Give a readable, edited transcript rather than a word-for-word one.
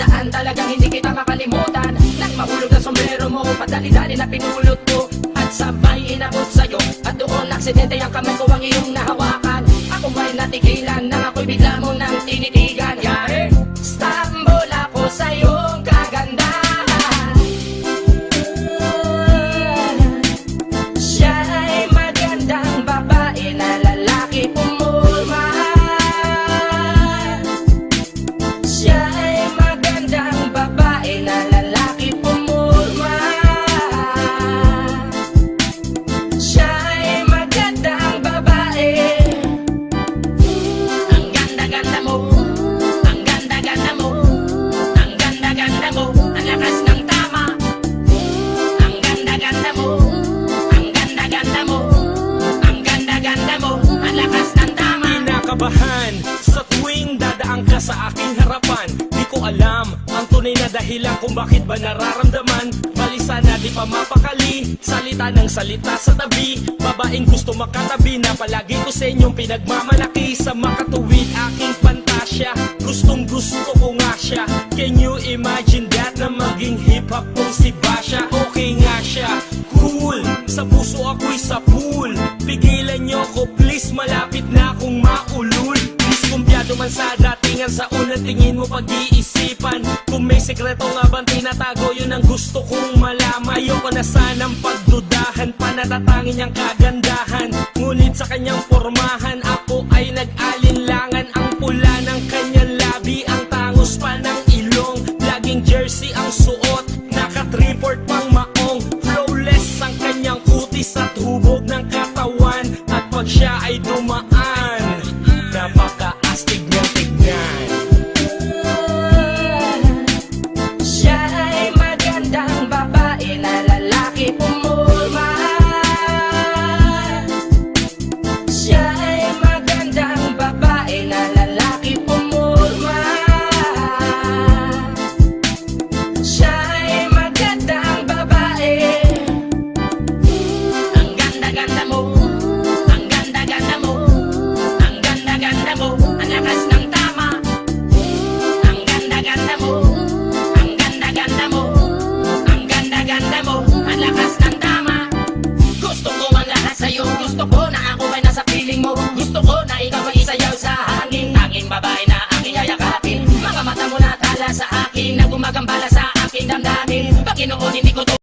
nakaraan, talagang hindi kita makalimutan. Nang mahulog ang sombrero mo, padali-dali na pinulot ko, at sabay inabot sa'yo. At doon aksidente ang kamay ko ang iyong nahawakan. Ako ba'y natigilan nang ako'y bigla mo nang tinitigan. Yari, stambol ako sa iyong kagandahan. Siya ay magandang babae na lalaki pumulma. Siya ay magandang babae na lalaki pumulma. Siya ay magandang babae. Ang ganda-ganda mo, ang ganda-ganda mo, ang ganda-ganda mo, ang lakas ng tama. Ang ganda-ganda mo, ang ganda-ganda mo, ang ganda-ganda mo, ang lakas ng tama. Kinakabahan sa tuwing dadaan ka sa aking harapan. Di ko alam ang tunay na dahilan kung bakit ba nararamdaman. Balisa na di pa mapakali, salita ng salita sa tabi. Babaeng gusto makatabi na palagi ko sa inyong pinagmamalaki. Sa makatuwid aking pantasya, gustong gusto ko nga siya. Can you imagine that na maging hip-hop kong si Basha? Okay nga siya, cool, sa puso ako'y sa pool. Pigilan nyo ko please, malapit na akong maulul. Diskumpiyado man sa datingan, sa unang tingin mo pag-iisipan. Kung may sekreto nga bang tinatago, yun ang gusto kong malaman. Ayoko na sanang pagdudahan, panatatangin niyang kagandahan. Ngunit sa kanyang pormahan, ako ay nag-alinlangan. Ang pula ng kanyang labi, ang tangos pa ng ilong. Laging jersey ang suot, naka-3-4 pang maong. Flawless ang kanyang kutis at hubog ng katawan. At pag siya ay dumaan, napaka-astig niyang tignan. Siya ay magandang babae na lalaki pumulma. Siya ay magandang babae na lalaki pumulma. Siya ay magandang babae. Ang ganda-ganda mo, ang ganda-ganda mo, ang ganda-ganda mo, ang lakas ng tama. Ang ganda-ganda mo, ang ganda-ganda mo, ang ganda-ganda mo, ang lakas ng tama. Gusto ko ang lahat sa'yo, gusto ko na ako ay nasa piling mo. Gusto ko na ikaw ay isayaw sa hangin, aking babae na aking yayakapin. Mga mata mo na tala sa akin, na gumagambala sa aking damdamin. Paginoon hindi ko